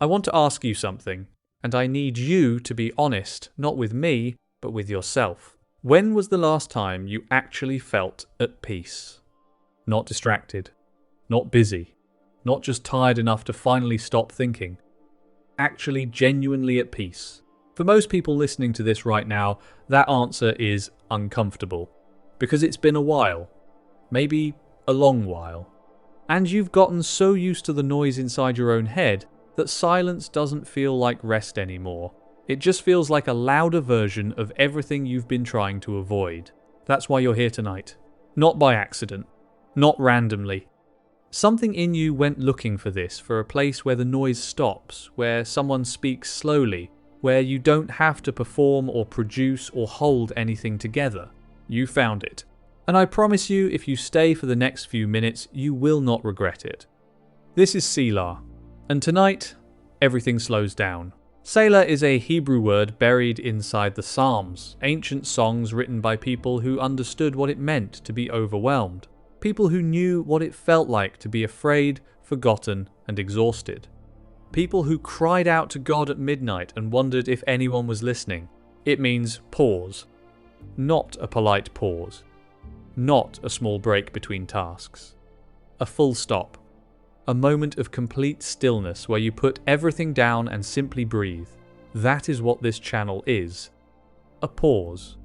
I want to ask you something, and I need you to be honest, not with me, but with yourself. When was the last time you actually felt at peace? Not distracted, not busy, not just tired enough to finally stop thinking. Actually genuinely at peace. For most people listening to this right now, that answer is uncomfortable. Because it's been a while. Maybe a long while. And you've gotten so used to the noise inside your own head that silence doesn't feel like rest anymore. It just feels like a louder version of everything you've been trying to avoid. That's why you're here tonight. Not by accident. Not randomly. Something in you went looking for this, for a place where the noise stops, where someone speaks slowly, where you don't have to perform or produce or hold anything together. You found it. And I promise you, if you stay for the next few minutes, you will not regret it. This is Selah. And tonight, everything slows down. Selah is a Hebrew word buried inside the Psalms, ancient songs written by people who understood what it meant to be overwhelmed. People who knew what it felt like to be afraid, forgotten, and exhausted. People who cried out to God at midnight and wondered if anyone was listening. It means pause. Not a polite pause. Not a small break between tasks. A full stop. A moment of complete stillness where you put everything down and simply breathe. That is what this channel is. A pause.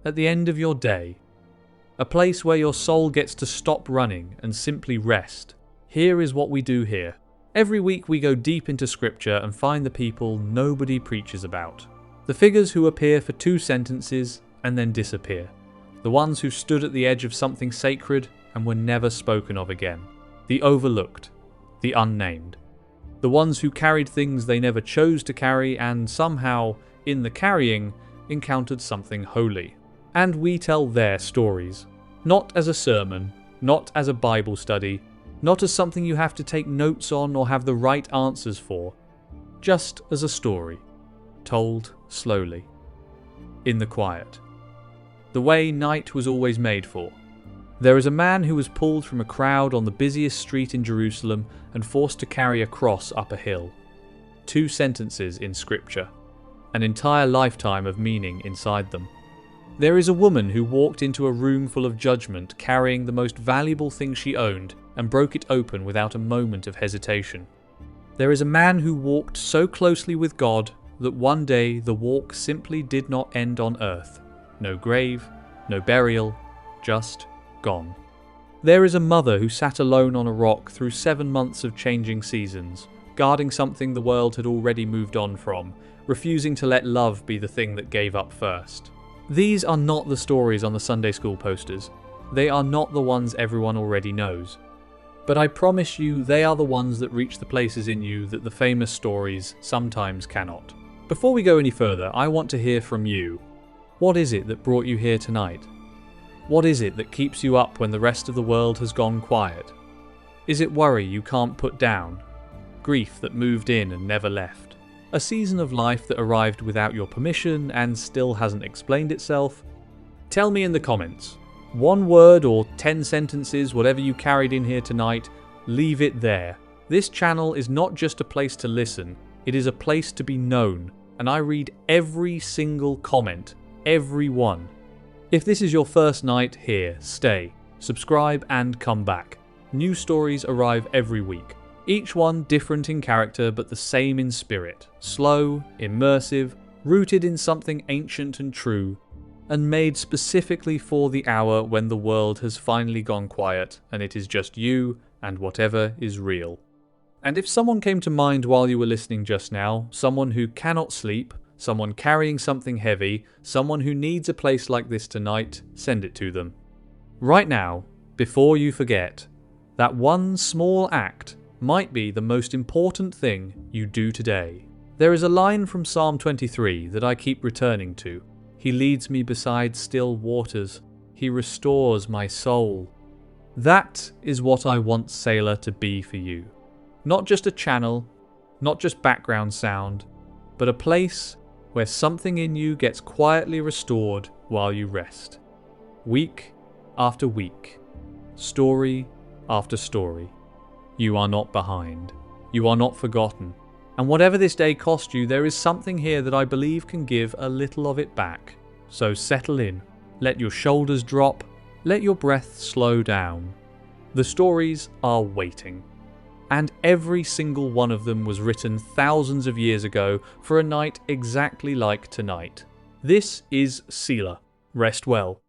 At the end of your day. A place where your soul gets to stop running and simply rest. Here is what we do here. Every week we go deep into Scripture and find the people nobody preaches about. The figures who appear for 2 sentences and then disappear. The ones who stood at the edge of something sacred and were never spoken of again. The overlooked. The unnamed. The ones who carried things they never chose to carry and somehow, in the carrying, encountered something holy. And we tell their stories. Not as a sermon, not as a Bible study, not as something you have to take notes on or have the right answers for. Just as a story. Told slowly. In the quiet. The way night was always made for. There is a man who was pulled from a crowd on the busiest street in Jerusalem and forced to carry a cross up a hill. 2 sentences in Scripture. An entire lifetime of meaning inside them. There is a woman who walked into a room full of judgment carrying the most valuable thing she owned and broke it open without a moment of hesitation. There is a man who walked so closely with God that one day the walk simply did not end on earth. No grave, no burial, just gone. There is a mother who sat alone on a rock through 7 months of changing seasons, guarding something the world had already moved on from, refusing to let love be the thing that gave up first. These are not the stories on the Sunday school posters. They are not the ones everyone already knows. But I promise you they are the ones that reach the places in you that the famous stories sometimes cannot. Before we go any further, I want to hear from you. What is it that brought you here tonight? What is it that keeps you up when the rest of the world has gone quiet? Is it worry you can't put down? Grief that moved in and never left? A season of life that arrived without your permission and still hasn't explained itself? Tell me in the comments. 1 word or 10 sentences, whatever you carried in here tonight, leave it there. This channel is not just a place to listen, it is a place to be known, and I read every single comment, every one. If this is your first night here, stay, subscribe and come back. New stories arrive every week. Each one different in character but the same in spirit. Slow, immersive, rooted in something ancient and true, and made specifically for the hour when the world has finally gone quiet and it is just you and whatever is real. And if someone came to mind while you were listening just now, someone who cannot sleep, someone carrying something heavy, someone who needs a place like this tonight, send it to them. Right now, before you forget, that one small act might be the most important thing you do today. There is a line from Psalm 23 that I keep returning to. He leads me beside still waters. He restores my soul. That is what I want Selah to be for you. Not just a channel, not just background sound, but a place where something in you gets quietly restored while you rest. Week after week, story after story. You are not behind. You are not forgotten. And whatever this day cost you, there is something here that I believe can give a little of it back. So settle in, let your shoulders drop, let your breath slow down. The stories are waiting. And every single one of them was written thousands of years ago for a night exactly like tonight. This is Selah. Rest well.